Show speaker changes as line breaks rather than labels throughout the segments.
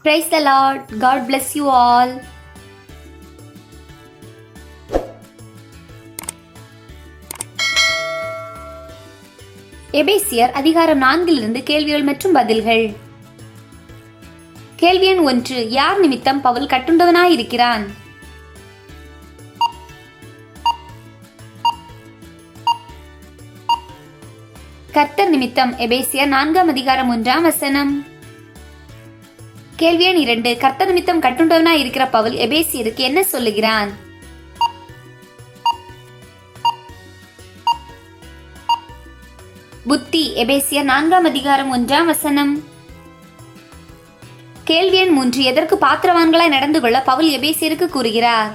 Praise the Lord. God bless you all. எபேசியர் அதிகாரம் 4 கேள்விகள் மற்றும் பதில்கள். கேள்வி எண் 1. யார் நிமித்தம் பவுல் கட்டுண்டவனாயிருக்கிறான்? கர்த்தர் நிமித்தம். எபேசியர் 4:1. கேள்வி எண் 2. கர்த்தர் நிமித்தம் கட்டுண்டவனாயிருக்கிற பவுல் எபேசியருக்கு என்ன சொல்லுகிறான்? புத்தி. எபேசியர் 4:1. கேள்வி எண் 3. எதற்கு பாத்திரவான்களாய் நடந்து கொள்ள பவுல் எபேசியருக்கு கூறுகிறார்?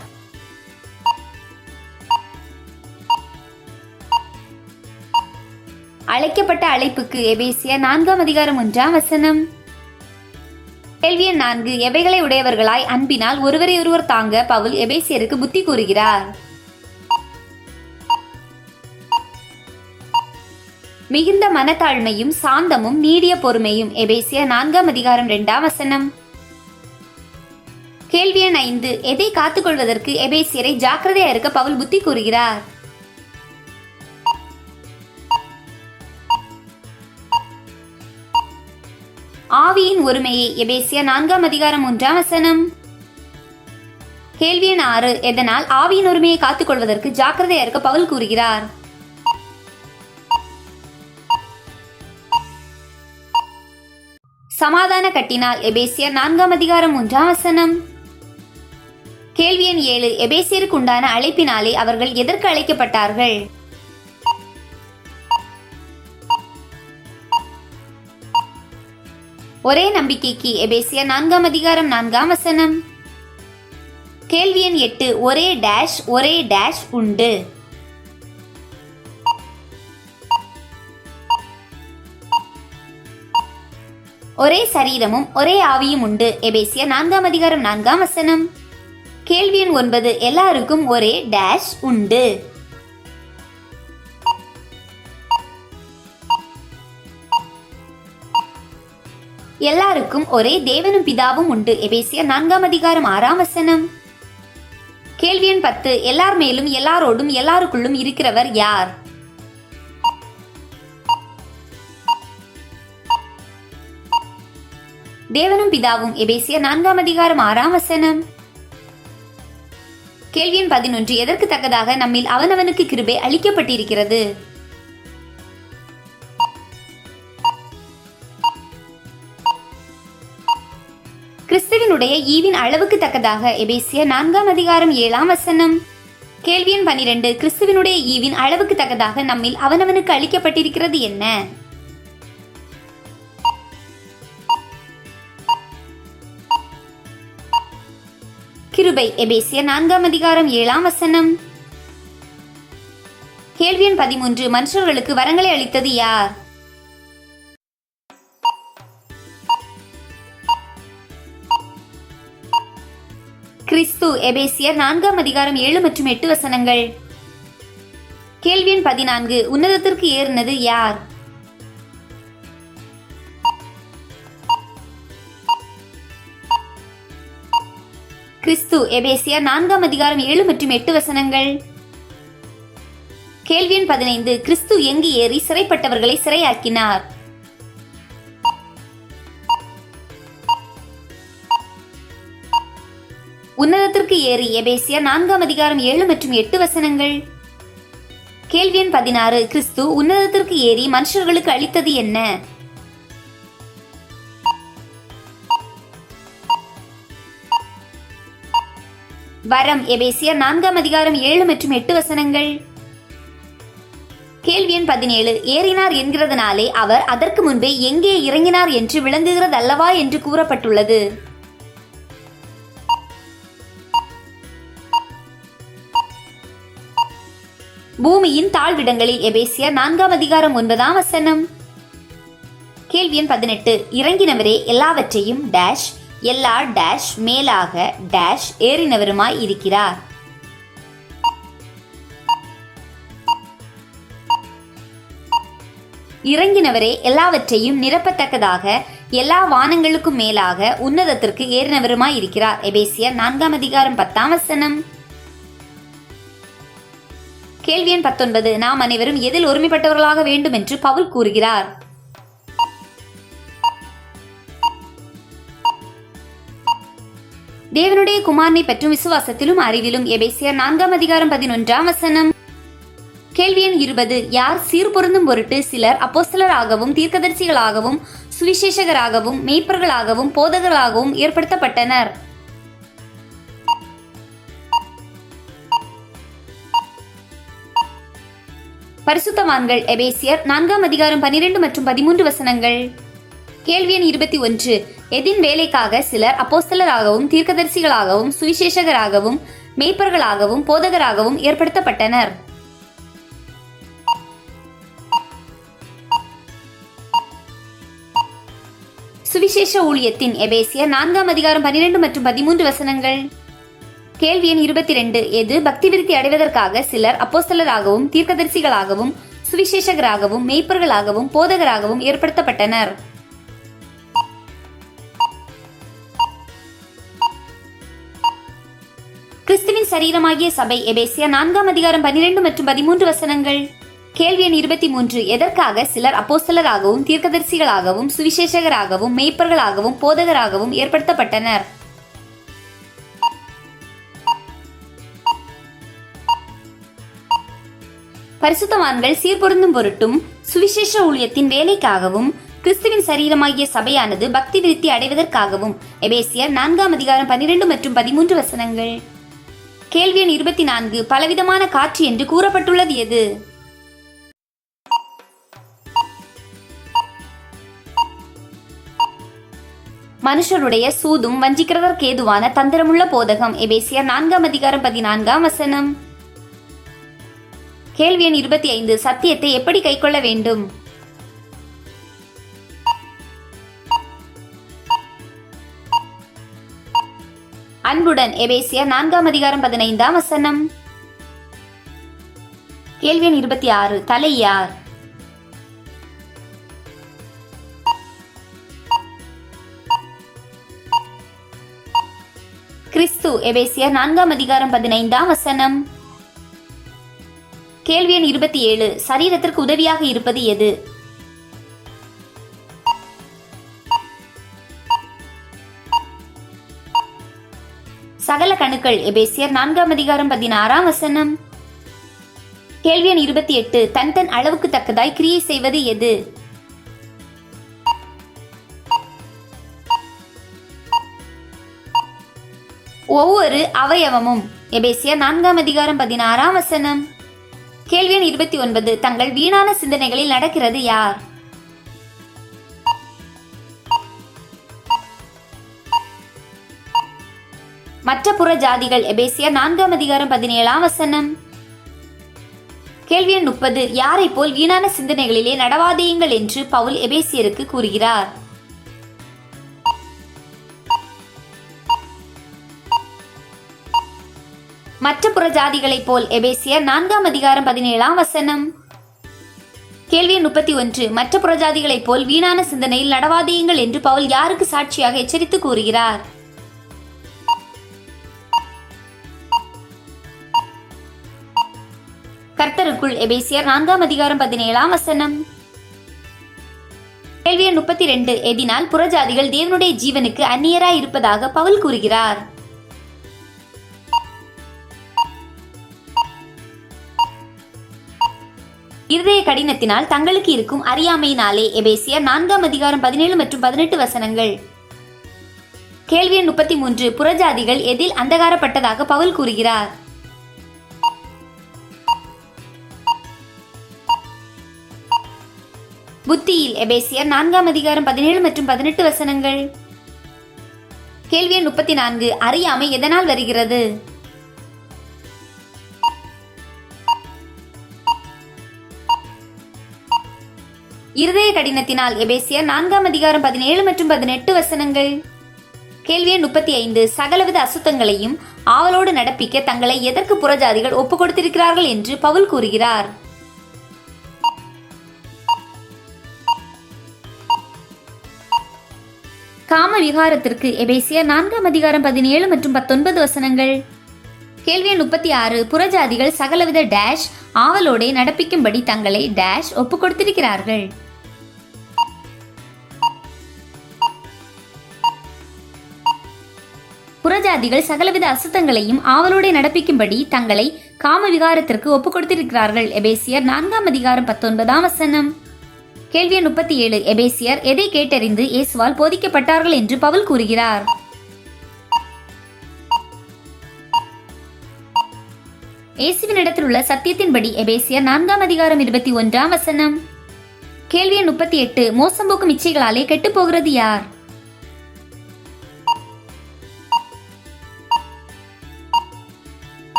அழைக்கப்பட்ட அழைப்புக்கு. எபேசியர் 4:1. கேள்வி எண் 4. எவைகளை உடையவர்களாய் அன்பினால் ஒருவரை ஒருவர் தாங்க பவுல் எபேசியருக்கு புத்தி கூறுகிறார்? மிகுந்த மனத்தாழ்மையும் சாந்தமும் நீடிய பொறுமையும். எபேசியர் 4:2. கேள்வி எண் 5. எதை காத்துக்கொள்வதற்கு எபேசியரை ஜாக்கிரதையா இருக்க பவுல் புத்தி கூறுகிறார்? ஆவியின் ஒருமையை. எபேசியர் 4:1. கேள்வி எண் 6. எதனால் ஆவியின் ஒருமையை காத்துக்கொள்வதற்கு ஜாக்கிரதையா இருக்க பவுல் கூறுகிறார்? சமாதான கட்டினால். எபேசியர் 4:3. கேள்வி எண் 7. எபேசியருக்கு உண்டான அழைப்பினாலே அவர்கள் எதற்கு அழைக்கப்பட்டார்கள்? ஒரே நம்பிக்கைக்கு. எபேசியர் 4:4. கேள்வி எண் 8. ஒரே டேஷ் ஒரே டேஷ் உண்டு. ஒரே சரீரமும் ஒரே ஆவியும் உண்டு. எபேசியர் 4:4. கேள்வி எண் 9. எல்லாருக்கும் ஒரே டேஷ் உண்டு. எல்லாருக்கும் ஒரே தேவனும் பிதாவும் உண்டு. எபேசியர் 4:6. கேள்வி எண் 10. எல்லார் மேலும் எல்லாரோடும் எல்லாருக்குள்ளும் இருக்கிறவர் யார்? தேவனும் பிதாவும். எபேசியர் 4:6. கேள்வி எண் 11. எதற்கு தக்கதாக நம்மில் அவனவனுக்கு கிருபை அளிக்கப்பட்டிருக்கிறது? கிறிஸ்துவினுடைய ஈவின் அளவுக்கு தக்கதாக. எபேசியர் 4:7. கேள்வி எண் 12. கிறிஸ்துவினுடைய ஈவின் அளவுக்கு தக்கதாக நம்மில் அவனவனுக்கு அளிக்கப்பட்டிருக்கிறது என்ன? கிருபை. எபேசியர் 4:7. கேள்வி எண் 13. மனுஷர்களுக்கு வரங்களை அளித்தது யார்? கிறிஸ்து. எபேசியர் 4:7 மற்றும் 8. கேள்வி எண் 14. உன்னதத்திற்கு ஏறினது யார்? கிறிஸ்து. எபேசியர் 4:7 மற்றும் 8. கேள்வி எண் 15. கிறிஸ்து எங்கு ஏறி சிறைப்பட்டவர்களை சிறையாக்கினார்? உன்னதத்திற்கு ஏறி. எபேசியர் 4:7 மற்றும் 8. கேள்வி எண் 16. கிறிஸ்து உன்னதத்திற்கு ஏறி மனுஷர்களுக்கு அளித்தது என்ன? வரம். எபேசியர் 4:7 மற்றும் 8. கேள்வி எண் 17. ஏறினார் என்கிறதுனாலே அவர் அதற்கு முன்பே எங்கே இறங்கினார் என்று விளங்குகிறது அல்லவா என்று கூறப்பட்டுள்ளது. பூமியின் தாழ்விடங்களில். எபேசியர் 4:9. கேள்வி எண் 18. இறங்கினவரே எல்லாவற்றையும் டேஷ் எல்லா டேஷ் மேலாக டேஷ் ஏறினவருமாய் இருக்கிறார். இறங்கினவரே எல்லாவற்றையும் நிரப்பத்தக்கதாக எல்லா வானங்களுக்கும் மேலாக உன்னதத்திற்கு ஏறினவருமாய் இருக்கிறார். எபேசியர் 4:10. கேள்வி எண் 19. நாம் அனைவரும் எதில் ஒருமைப்பட்டவர்களாக வேண்டும் என்று பவுல் கூறுகிறார்? தேவனுடைய குமாரனை பற்றும் விசுவாசத்திலும் அறிவிலும். எபேசியர் 4:11. கேள்வி எண் 20. யார் சீர்பொருந்தும் பொருட்டு சிலர் அப்போஸ்தலராகவும் தீர்க்கதரிசிகளாகவும் சுவிசேஷகராகவும் மேய்ப்பர்களாகவும் போதகர்களாகவும் ஏற்படுத்தப்பட்டனர்? பரிசுத்தவான்கள். எபேசியர் 4:12 மற்றும் 13. கேள்வி எண் 21. எதின் வேலைக்காக சிலர் அப்போஸ்தலராகவும் தீர்க்கதரிசிகளாகவும் சுவிசேஷகராகவும் மேய்ப்பர்களாகவும் போதகராகவும் ஏற்படுத்தப்பட்டனர்? சுவிசேஷ ஊழியத்தின். எபேசியர் 4:12 மற்றும் 13. கேள்வி எண் 22. எது பக்தி விருத்தி அடைவதற்காக சிலர் அப்போஸ்தலராகவும் தீர்க்கதரிசிகளாகவும் சுவிசேஷகராகவும் மேய்ப்பர்களாகவும் போதகராகவும் ஏற்படுத்தப்பட்டனர்? கிறிஸ்துவின் சரீரமாகிய சபை. எபேசியர் 4:12 மற்றும் 13. கேள்வி எண் 23. எதற்காக சிலர் அப்போஸ்தலராகவும் தீர்க்கதரிசிகளாகவும் சுவிசேஷகராகவும் மேய்ப்பர்களாகவும் போதகராகவும் ஏற்படுத்தப்பட்டனர்? பரிசுத்தவான்கள் சீர்பொருந்தும் பொருட்டும் சுவிசேஷ ஊழியத்தின் வேலைக்காகவும் கிறிஸ்துவின் சரீரமாகிய சபையானது பக்தி விருத்தி அடைவதற்காகவும். எபேசியர் 4:12 மற்றும் 13. கேள்வி எண் 24. பலவிதமான காற்று என்று கூறப்பட்டுள்ளது எது? மனுஷருடைய சூதும் வஞ்சிக்கிறதற்கேதுவான தந்திரமுள்ள போதகம். எபேசியர் 4:14. கேள்வி எண் 25. சத்தியத்தை எப்படி கைக்கொள்ள வேண்டும்? அன்புடன். எபேசியர் 4:15. கேள்வி எண் 26. தலை யார்? கிறிஸ்து. எபேசியர் 4:15. கேள்வி எண் 27. சரீரத்திற்கு உதவியாக இருப்பது எது? சகல கணுக்கள். எபேசியர் 4:16. கேள்வி எண் 28. தன் தன் அளவுக்கு தக்கதாய் கிரியை செய்வது எது? ஒவ்வொரு அவயவமும். எபேசியர் 4:16. கேள்வி எண் 29. தங்கள் வீணான சிந்தனைகளில் நடக்கிறது யார்? மற்ற புற ஜாதிகள். எபேசியர் 4:17. கேள்வி எண் 30. யாரை போல் வீணான சிந்தனைகளிலே நடவாதேயுங்கள் என்று பவுல் எபேசியருக்கு கூறுகிறார்? மற்ற புற ஜாதிகளைப் போல். எபேசியர் 4:17. கேள்வி எண் 31. மற்ற புறஜாதிகளைப் போல் வீணான சிந்தனையில் நடவாதேயுங்கள் என்று பவுல் யாருக்கு சாட்சியாக எச்சரித்து கூறுகிறார்? கர்த்தருக்குள். எபேசியர் 4:17. கேள்வி எண் 32. எதினால் புறஜாதிகள் தேவனுடைய ஜீவனுக்கு அந்நியராய் இருப்பதாக பவுல் கூறுகிறார்? இருதய கடினத்தினால் தங்களுக்கு இருக்கும் அறியாமையினாலே. எபேசியர் 4:17 மற்றும் 18. கேள்வி எண் 33. புறஜாதிகள் எதில் அந்தகாரப்பட்டதாக பவுல் கூறுகிறார்? புத்தியில். எபேசியர் 4:17 மற்றும் 18. கேள்வி எண் 34. அறியாமை எதனால் வருகிறது? இருதய கடினத்தினால். எபேசியர் 4:17 மற்றும் 18. கேள்வி எண் 35. சகலவித அசுத்தங்களையும் ஆவலோடு நடப்பிக்க தங்களை எதற்கு புறஜாதிகள் ஒப்புக் கொடுத்திருக்கிறார்கள் என்று பவுல் கூறுகிறார்? காம விகாரத்திற்கு எபேசியர் 4:17 மற்றும் 19 வசனங்கள். கேள்வி எண் 36. புறஜாதிகள் சகலவித டேஷ் ஆவலோடே நடப்பிக்கும்படி தங்களை டேஷ் ஒப்பு கொடுத்திருக்கிறார்கள். புறஜாதிகள் சகலவித அசுத்தங்களையும் ஆவலோடே நடப்பிக்கும்படி தங்களை காம விகாரத்திற்கு ஒப்பு கொடுத்திருக்கிறார்கள். எபேசியர் 4:19 வசனம். கேள்வி எண் 37. எபேசியர் எதை கேட்டறிந்து இயேசுவால் போதிக்கப்பட்டார்கள் என்று பவுல் கூறுகிறார்? இயேசுவினிடத்தில் உள்ள சத்தியத்தின்படி. எபேசியர் 4:21 வசனம். கேள்வி எண் 38. மோசம் போக்கும் இச்சைகளாலே கெட்டு போகிறது யார்?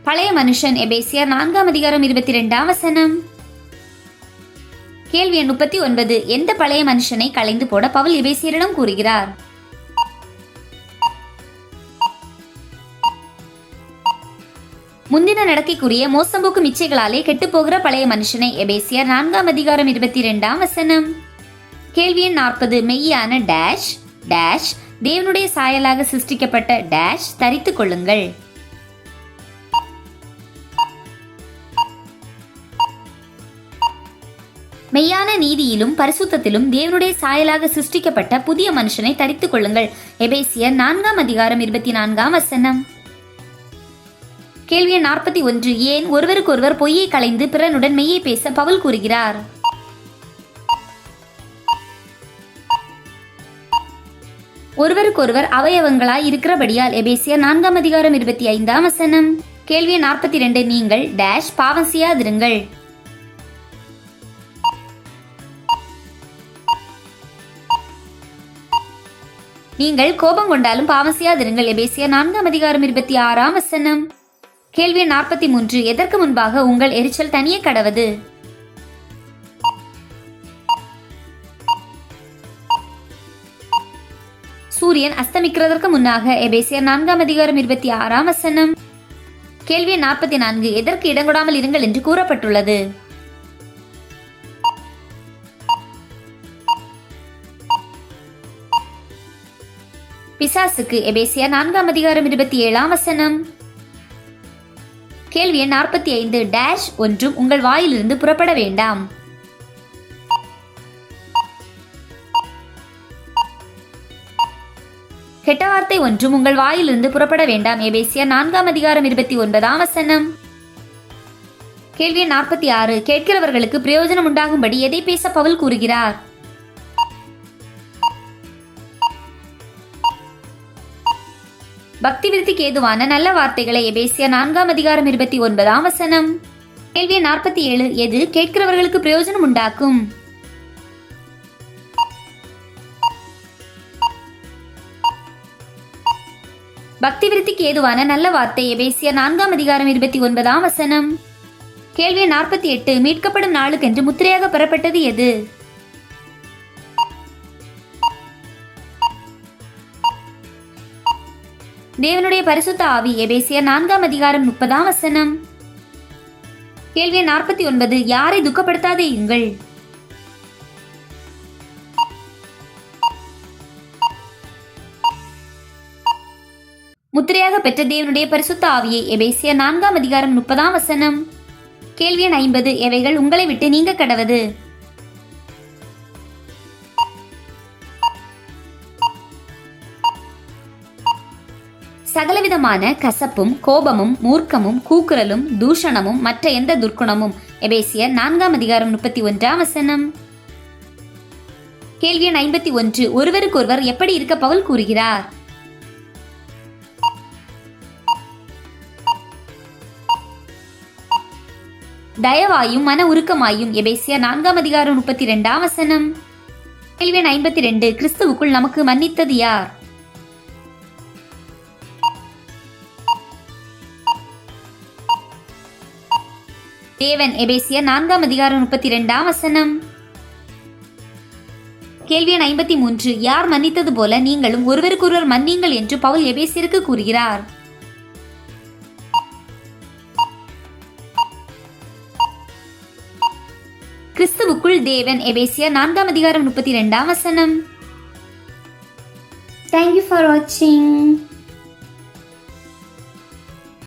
பழைய மனுஷன். எபேசியர் 4:22 வசனம். கேள்வி எண் 39. எந்த பழைய மனுஷனை களைந்து போட பவுல் எபேசியரிடம் கூறுகிறார்? முந்தின நடக்கைக்குரிய மோசம் போக்கும் இச்சைகளாலே கெட்டு போகிற பழைய மனுஷனை. எபேசியர் 4:22 வசனம். கேள்வி எண் 40. மெய்யான டேஷ் டேஷ் தேவனுடைய சாயலாக சிருஷ்டிக்கப்பட்ட டேஷ் தரித்துக் கொள்ளுங்கள். மெய்யான நீதியிலும் பரிசுத்தத்திலும் தேவனுடைய சாயலாக சிருஷ்டிக்கப்பட்ட புதிய மனுஷனை தரித்துக் கொள்ளுங்கள். எபேசியர் 4:24 வசனம். கேள்வி எண் 41. ஏன் ஒருவருக்கொருவர் பொய்யை களைந்து பிறனுடன் மெய்யை பேச பவுல் கூறுகிறார்? ஒருவருக்கொருவர் அவயவங்களாய் இருக்கிறபடியால். எபேசியர் 4:25 வசனம். கேள்வி எண் 42. நீங்கள் டேஷ் பாவம் செய்யாதிருங்கள். நீங்கள் கோபம் கொண்டாலும் பாவம் செய்யாதிருங்கள். எபேசியர் 4:26 வசனம். கேள்வி 43. எதற்கு முன்பாக உங்கள் எரிச்சல் தனியே கடவது? சூரியன் அஸ்தமிக்கிறதற்கு முன்னாக. எபேசியர் 4:26 வசனம். கேள்வி 44. எதற்கு இடங்கொடாமல் இருங்கள் என்று கூறப்பட்டுள்ளது? பிசாசுக்கு. எபேசியர் 4:27 வசனம். கேள்வி எண் 45. டேஷ் ஒன்றும் உங்கள் வாயிலிருந்து புறப்பட வேண்டாம். கெட்ட வார்த்தை ஒன்றும் உங்கள் வாயிலிருந்து புறப்பட வேண்டாம். எபேசியர் 4:29 வசனம். கேள்வி எண் 46. கேட்கிறவர்களுக்கு பிரயோஜனம் உண்டாகும்படி எதை பேச பவுல் கூறுகிறார்? பக்தி விருத்திக்கு ஏதுவான நல்ல வார்த்தைகளை. எபேசியர் 4:29 வசனம். கேள்வி 47. எது கேட்கிறவர்களுக்கு பிரயோஜனம் உண்டாக்கும்? பக்தி விருத்திக்கு ஏதுவான நல்ல வார்த்தை. எபேசியர் 4:29 வசனம். கேள்வி 48. மீட்கப்படும் நாளுக்கென்று முத்திரையாக பெறப்பட்டது எது? தேவனுடைய பரிசுத்த ஆவி. எபேசியர் 4:30 வசனம். கேள்வி 49. யாரை துக்கப்படுத்தாதேயுங்கள். முத்திரையாக பெற்ற தேவனுடைய பரிசுத்த ஆவியை. எபேசியர் 4:30 வசனம். கேள்வி 50. எவைகள் உங்களை விட்டு நீங்க கடவது? சகலவிதமான கசப்பும் கோபமும் மூர்க்கமும் கூக்குரலும் தூஷணமும் மற்ற எந்த துர்க்குணமும். எபேசியர் 4:31 வசனம். கேள்வி 51. ஒருவருக்கொருவர் எப்படி இருக்க பவுல் கூறுகிறார்? தயவாயும் மன உருக்கமாயும். எபேசியர் 4:32 வசனம். கேள்வி 52. கிறிஸ்துவுக்குள் நமக்கு மன்னித்தது யார்? தேவன். எபேசியர் 4:32 வசனம். கேள்வி 53. யார் மன்னித்தது போல நீங்களும் ஒருவருக்கொருவர் மன்னியுங்கள் என்று பவுல் எபேசியருக்கு கூறுகிறார்? கிறிஸ்துவுக்குள் தேவன். எபேசியர் 4:32 வசனம். தேங்க்யூ ஃபார் வாட்சிங்.